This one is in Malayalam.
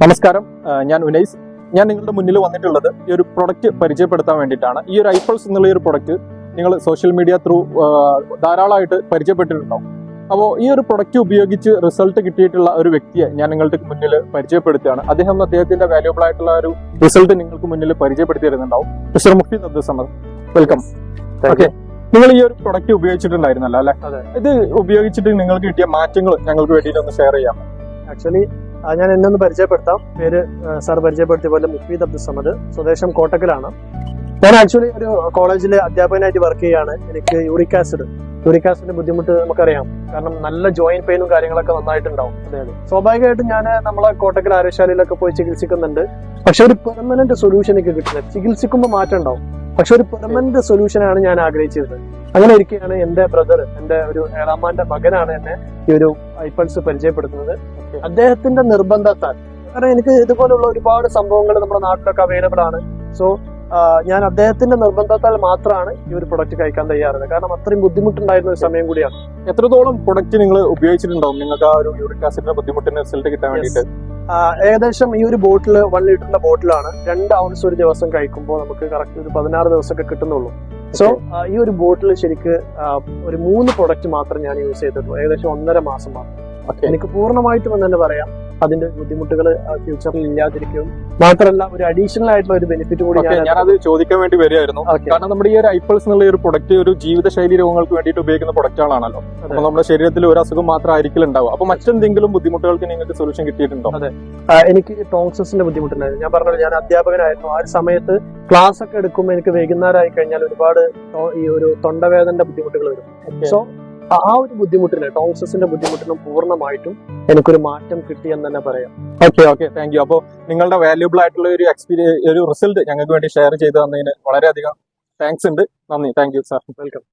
നമസ്കാരം, ഞാൻ ഉനൈസ്. ഞാൻ നിങ്ങളുടെ മുന്നിൽ വന്നിട്ടുള്ളത് ഈ ഒരു പ്രൊഡക്റ്റ് പരിചയപ്പെടുത്താൻ വേണ്ടിയിട്ടാണ്. ഈ ഒരു ഐപൾസ് എന്നുള്ള ഒരു പ്രൊഡക്റ്റ് നിങ്ങൾ സോഷ്യൽ മീഡിയ ത്രൂ ധാരാളമായിട്ട് പരിചയപ്പെട്ടിട്ടുണ്ടാവും. അപ്പോൾ ഈ ഒരു പ്രൊഡക്റ്റ് ഉപയോഗിച്ച് റിസൾട്ട് കിട്ടിയിട്ടുള്ള ഒരു വ്യക്തിയെ ഞാൻ നിങ്ങൾക്ക് മുന്നിൽ പരിചയപ്പെടുത്തുകയാണ്. അദ്ദേഹത്തിന്റെ വാല്യൂബിൾ ആയിട്ടുള്ള ഒരു റിസൾട്ട് നിങ്ങൾക്ക് മുന്നിൽ പരിചയപ്പെടുത്തി തരുന്നുണ്ടാവും. Mister Mufeed Abdul Samad, welcome. Okay, നിങ്ങൾ ഈ ഒരു പ്രൊഡക്റ്റ് ഉപയോഗിച്ചിട്ടുണ്ടായിരുന്നല്ലോ അല്ലെ? ഇത് ഉപയോഗിച്ചിട്ട് നിങ്ങൾക്ക് കിട്ടിയ മാറ്റങ്ങൾ ഞങ്ങൾക്ക് വേണ്ടിയിട്ട് ഒന്ന് ഷെയർ ചെയ്യാം. ആക്ച്വലി ഞാൻ എന്നെ ഒന്ന് പരിചയപ്പെടുത്താം. പേര് സാർ പരിചയപ്പെടുത്തിയ പോലെ മുഫീദ് അബ്ദുൽ സമദ്, സ്വദേശം കോട്ടക്കലാണ്. ഞാൻ ആക്ച്വലി ഒരു കോളേജിലെ അധ്യാപകനായിട്ട് വർക്ക് ചെയ്യാണ്. എനിക്ക് യൂറിക് ആസിഡിന്റെ ബുദ്ധിമുട്ട് നമുക്കറിയാം. കാരണം നല്ല ജോയിന്റ് പെയിനും കാര്യങ്ങളൊക്കെ നന്നായിട്ടുണ്ടാവും. സ്വാഭാവികമായിട്ടും ഞാൻ നമ്മളെ കോട്ടക്കൽ ആരോഗ്യശാലയിലൊക്കെ പോയി ചികിത്സിക്കുന്നുണ്ട്. പക്ഷെ ഒരു പെർമനന്റ് സൊല്യൂഷൻ എനിക്ക് കിട്ടുന്നത്, ചികിത്സിക്കുമ്പോൾ മാറ്റം ഉണ്ടാവും, പക്ഷെ ഒരു പെർമനന്റ് സൊല്യൂഷനാണ് ഞാൻ ആഗ്രഹിച്ചിരുന്നത്. അങ്ങനെ ഇരിക്കുകയാണ് എന്റെ ബ്രദർ, എന്റെ ഒരു ഏഴാമാന്റെ മകനാണ് എന്നെ ഈ ഒരു ഐപൾസ് പരിചയപ്പെടുത്തുന്നത്. അദ്ദേഹത്തിന്റെ നിർബന്ധത്താൽ, കാരണം എനിക്ക് ഇതുപോലുള്ള ഒരുപാട് സംഭവങ്ങൾ നമ്മുടെ നാട്ടിലൊക്കെ അവൈലബിൾ ആണ്. സോ ഞാൻ അദ്ദേഹത്തിന്റെ നിർബന്ധത്താൽ മാത്രമാണ് ഈ ഒരു പ്രൊഡക്റ്റ് കഴിക്കാൻ തയ്യാറുള്ളത്. കാരണം അത്രയും ബുദ്ധിമുട്ടുണ്ടായിരുന്ന ഒരു സമയം കൂടിയാണ്. എത്രത്തോളം പ്രൊഡക്റ്റ് നിങ്ങൾ ഉപയോഗിച്ചിട്ടുണ്ടാവും നിങ്ങൾക്ക് ആ ഒരു യൂറിക് ആസിഡിന്റെ ബുദ്ധിമുട്ടിന് റിസൾട്ട് കിട്ടാൻ വേണ്ടിയിട്ട്? ഏകദേശം ഈ ഒരു ബോട്ടിൽ 1 ലിറ്ററിന്റെ ബോട്ടിലാണ് 2 ഔൺസ് ഒരു ദിവസം കഴിക്കുമ്പോൾ നമുക്ക് കറക്റ്റ് ഒരു 16 ദിവസമൊക്കെ കിട്ടുന്നുള്ളൂ. സോ ഈ ഒരു ബോട്ടിൽ ശരിക്ക് ഒരു 3 പ്രൊഡക്റ്റ് മാത്രം ഞാൻ യൂസ് ചെയ്തിട്ടുള്ളൂ, ഏകദേശം 1.5 മാസം മാത്രം. എനിക്ക് പൂർണ്ണമായിട്ടും എന്ന് തന്നെ പറയാം അതിന്റെ ബുദ്ധിമുട്ടുകൾ ഫ്യൂച്ചറിൽ ഇല്ലാതിരിക്കും. മാത്രമല്ല ഒരു അഡീഷണൽ ആയിട്ടുള്ള ഒരു ബെനിഫിറ്റ് കൂടി ഞാനത് ചോദിക്കാൻ വേണ്ടി വരികയായിരുന്നു. കാരണം നമ്മുടെ ഈ ഒരു ഐപൾസ് എന്നുള്ള ഒരു പ്രൊഡക്റ്റ് ഒരു ജീവിതശൈലി രോഗങ്ങൾക്ക് വേണ്ടിയിട്ട് ഉപയോഗിക്കുന്ന പ്രൊഡക്റ്റുകളാണല്ലോ. അപ്പൊ നമ്മുടെ ശരീരത്തിൽ ഒരു അസുഖം മാത്രം ആയിരിക്കില്ല ഉണ്ടാവും. അപ്പൊ മറ്റെന്തെങ്കിലും ബുദ്ധിമുട്ടുകൾക്ക് നിങ്ങൾക്ക് സൊല്യൂഷൻ കിട്ടിയിട്ടുണ്ടോ? അതെ, എനിക്ക് ടോൺസിന്റെ ബുദ്ധിമുട്ടുണ്ടായിരുന്നു. ഞാൻ പറഞ്ഞത് ഞാൻ അധ്യാപകനായിരുന്നു. ആ ഒരു സമയത്ത് ക്ലാസ് ഒക്കെ എടുക്കുമ്പോൾ എനിക്ക് വൈകുന്നേരമായി കഴിഞ്ഞാൽ ഒരുപാട് ഈ ഒരു തൊണ്ടവേദനയുടെ ബുദ്ധിമുട്ടുകൾ വരും. സോ ആ ഒരു ബുദ്ധിമുട്ടിന്, ടോൺസിന്റെ ബുദ്ധിമുട്ടിനും പൂർണ്ണമായിട്ടും എനിക്കൊരു മാറ്റം കിട്ടി എന്ന് തന്നെ പറയാം. Okay, thank you. അപ്പോൾ നിങ്ങളുടെ വാല്യൂബിൾ ആയിട്ടുള്ള ഒരു ഒരു റിസൾട്ട് ഞങ്ങൾക്ക് വേണ്ടി ഷെയർ ചെയ്ത് തന്നതിന് വളരെയധികം താങ്ക്സ് ഉണ്ട്. നന്ദി. Thank you sir. വെൽക്കം.